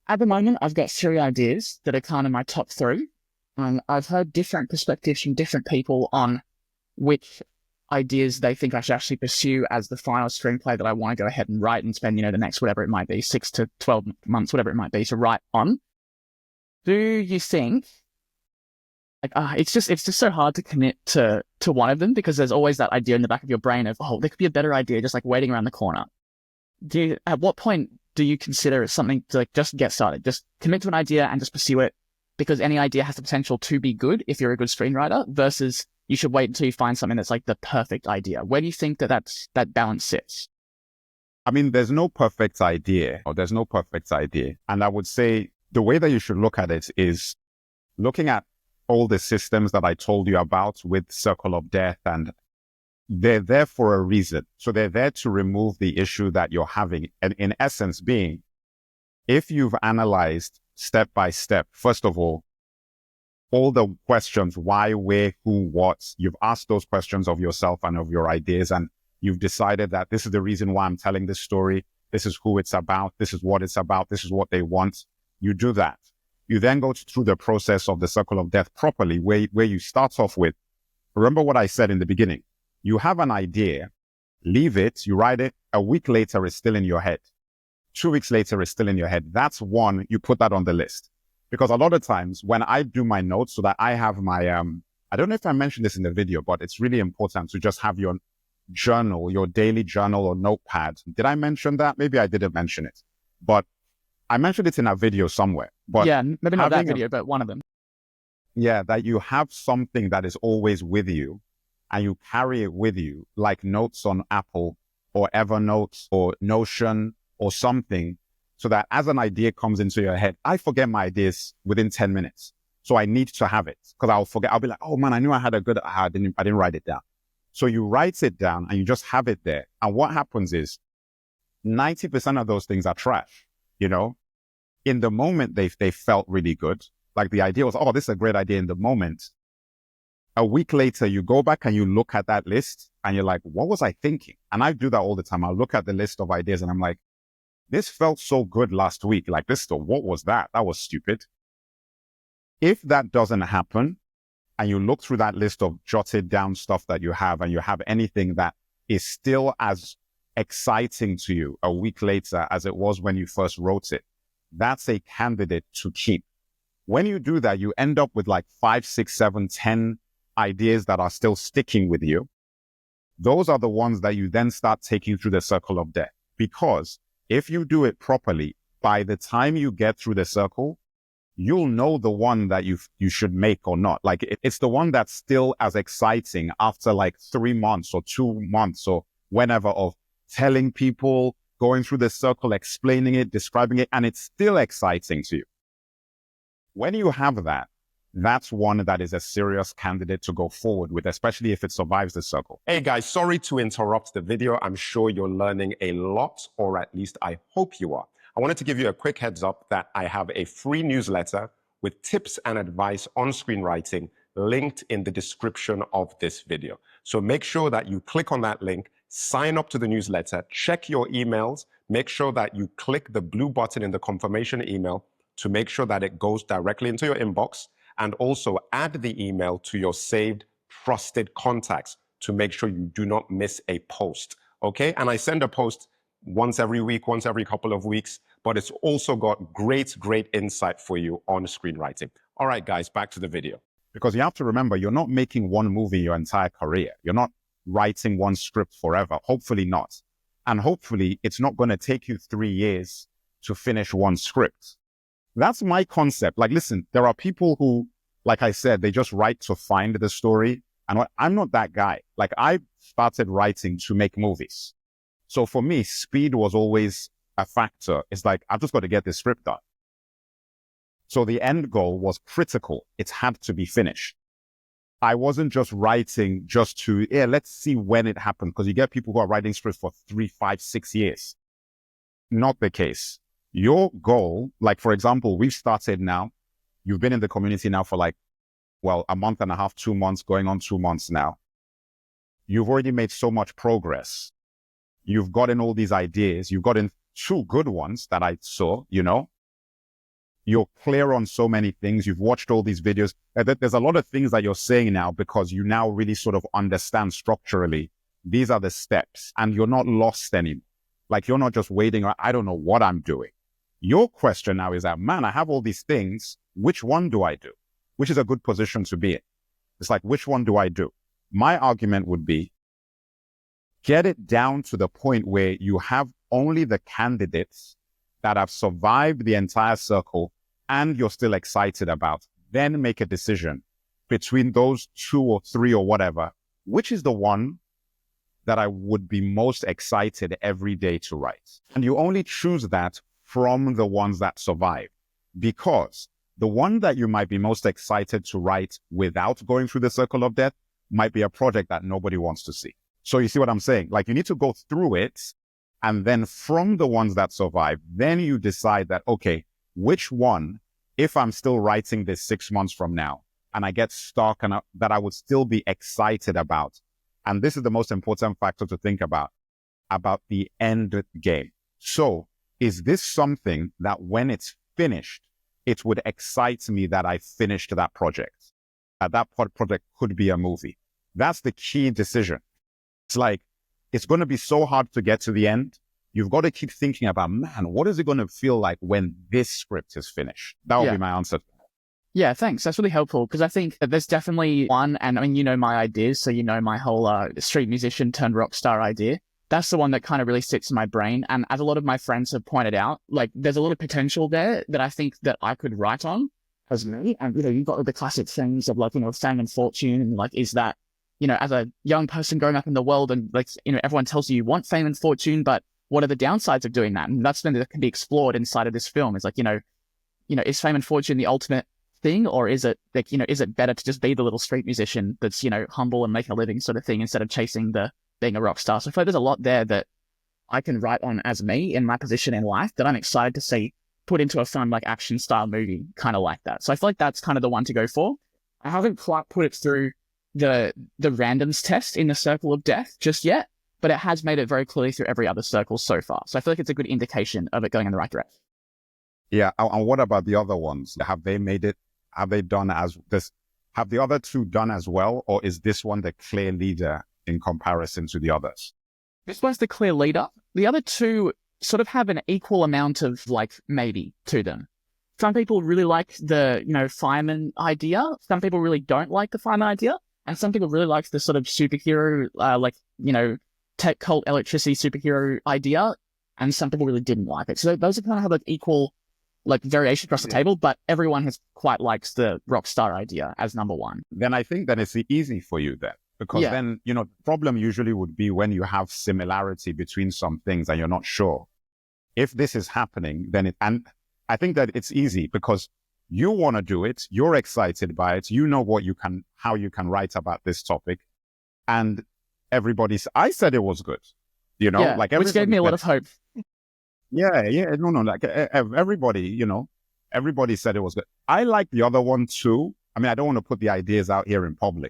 At the moment, I've got three ideas that are kind of my top three. And I've heard different perspectives from different people on which ideas they think I should actually pursue as the final screenplay that I want to go ahead and write and spend, the next whatever it might be, 6 to 12 months, whatever it might be, to write on. Do you think it's just so hard to commit to one of them because there's always that idea in the back of your brain of, oh, there could be a better idea just like waiting around the corner. At what point do you consider it something to like just get started, just commit to an idea and just pursue it because any idea has the potential to be good if you're a good screenwriter versus you should wait until you find something that's like the perfect idea? Where do you think that balance sits? I mean, there's no perfect idea, or there's no perfect idea. And I would say the way that you should look at it is looking at all the systems that I told you about with Circle of Death, and they're there for a reason. So they're there to remove the issue that you're having. And in essence being, if you've analyzed step by step, first of all the questions, why, where, who, what, you've asked those questions of yourself and of your ideas, and you've decided that this is the reason why I'm telling this story. This is who it's about. This is what it's about. This is what they want. You do that. You then go through the process of the Circle of Death properly, where you start off with, remember what I said in the beginning. You have an idea, leave it, you write it, a week later it's still in your head. 2 weeks later it's still in your head. That's one, you put that on the list. Because a lot of times when I do my notes so that I have my, I don't know if I mentioned this in the video, but it's really important to just have your journal, your daily journal or notepad. Did I mention that? Maybe I didn't mention it, but I mentioned it in a video somewhere. But yeah, maybe not that video, but one of them. Yeah, that you have something that is always with you and you carry it with you, like notes on Apple or Evernote or Notion or something, so that as an idea comes into your head, I forget my ideas within 10 minutes. So I need to have it because I'll forget. I'll be like, oh man, I knew I had a good, I didn't write it down. So you write it down and you just have it there. And what happens is 90% of those things are trash. In the moment, they felt really good. Like the idea was, oh, this is a great idea in the moment. A week later, you go back and you look at that list and you're like, what was I thinking? And I do that all the time. I look at the list of ideas and I'm like, this felt so good last week. Like what was that? That was stupid. If that doesn't happen and you look through that list of jotted down stuff that you have and you have anything that is still as exciting to you a week later as it was when you first wrote it, that's a candidate to keep. When you do that, you end up with like 5, 6, 7, 10 ideas that are still sticking with you. Those are the ones that you then start taking through the Circle of Death. Because if you do it properly, by the time you get through the circle, you'll know the one that you should make or not. Like it's the one that's still as exciting after like 3 months or 2 months or whenever of telling people, going through the circle, explaining it, describing it, and it's still exciting to you. When you have that, that's one that is a serious candidate to go forward with, especially if it survives the circle. Hey guys, sorry to interrupt the video. I'm sure you're learning a lot, or at least I hope you are. I wanted to give you a quick heads up that I have a free newsletter with tips and advice on screenwriting linked in the description of this video. So make sure that you click on that link, sign up to the newsletter, check your emails, make sure that you click the blue button in the confirmation email to make sure that it goes directly into your inbox, and also add the email to your saved trusted contacts to make sure you do not miss a post, okay? And I send a post once every week, once every couple of weeks, but it's also got great insight for you on screenwriting. All right, guys, back to the video. Because you have to remember, you're not making one movie your entire career. You're not writing one script forever. Hopefully not. And hopefully it's not going to take you 3 years to finish one script. That's my concept. Like, listen, there are people who, like I said, they just write to find the story. And I'm not that guy. Like, I started writing to make movies. So for me, speed was always a factor. It's like, I've just got to get this script done. So the end goal was critical. It had to be finished. I wasn't just writing just to, let's see when it happened. Because you get people who are writing scripts for 3, 5, 6 years. Not the case. Your goal, like, for example, we've started now. You've been in the community now for like, well, a month and a half, 2 months, going on 2 months now. You've already made so much progress. You've gotten all these ideas. You've gotten 2 good ones that I saw, You're clear on so many things. You've watched all these videos. There's a lot of things that you're saying now because you now really sort of understand structurally. These are the steps and you're not lost anymore. Like you're not just waiting. I don't know what I'm doing. Your question now is that, man, I have all these things. Which one do I do? Which is a good position to be in. It's like, which one do I do? My argument would be, get it down to the point where you have only the candidates that have survived the entire circle and you're still excited about. Then make a decision between those 2 or 3 or whatever, which is the one that I would be most excited every day to write. And you only choose that from the ones that survive, because the one that you might be most excited to write without going through the circle of death might be a project that nobody wants to see. So you see what I'm saying? Like you need to go through it, and then from the ones that survive, then you decide that, okay, which one, if I'm still writing this 6 months from now and I get stuck and that I would still be excited about. And this is the most important factor to think about the end game. So is this something that when it's finished, it would excite me that I finished that project? That project could be a movie. That's the key decision. It's like, it's going to be so hard to get to the end. You've got to keep thinking about, man, what is it going to feel like when this script is finished? That would be my answer. Yeah, thanks. That's really helpful because I think that there's definitely one, and I mean, you know my ideas, so you know my whole street musician turned rock star idea. That's the one that kind of really sits in my brain. And as a lot of my friends have pointed out, like there's a lot of potential there that I think that I could write on as me. And, you know, you've got the classic things of like, you know, fame and fortune. And like, is that, you know, as a young person growing up in the world and like, you know, everyone tells you you want fame and fortune, but what are the downsides of doing that? And that's something that can be explored inside of this film. It's like, you know, is fame and fortune the ultimate thing? Or is it like, you know, is it better to just be the little street musician that's, you know, humble and making a living sort of thing instead of chasing being a rock star? So I feel like there's a lot there that I can write on as me in my position in life that I'm excited to see put into a fun, like action style movie, kind of like that. So I feel like that's kind of the one to go for. I haven't quite put it through the randoms test in the circle of death just yet, but it has made it very clearly through every other circle so far. So I feel like it's a good indication of it going in the right direction. Yeah. And what about the other ones? Have they made it? Have they done as this? Have the other 2 done as well? Or is this one the clear leader in comparison to the others? This one's the clear leader. The other 2 sort of have an equal amount of like maybe to them. Some people really like the, you know, fireman idea. Some people really don't like the fireman idea. And some people really like the sort of superhero, like, you know, tech cult electricity superhero idea. And some people really didn't like it. So those are kind of have like equal, like variation across the table, but everyone has quite likes the rock star idea as number 1. Then I think that it's easy for you then. Because then, you know, the problem usually would be when you have similarity between some things and you're not sure. If this is happening, then and I think that it's easy because you want to do it. You're excited by it. You know how you can write about this topic. And I said it was good, you know, like which gave me a lot of hope. Yeah. No, like everybody, you know, everybody said it was good. I like the other one too. I mean, I don't want to put the ideas out here in public,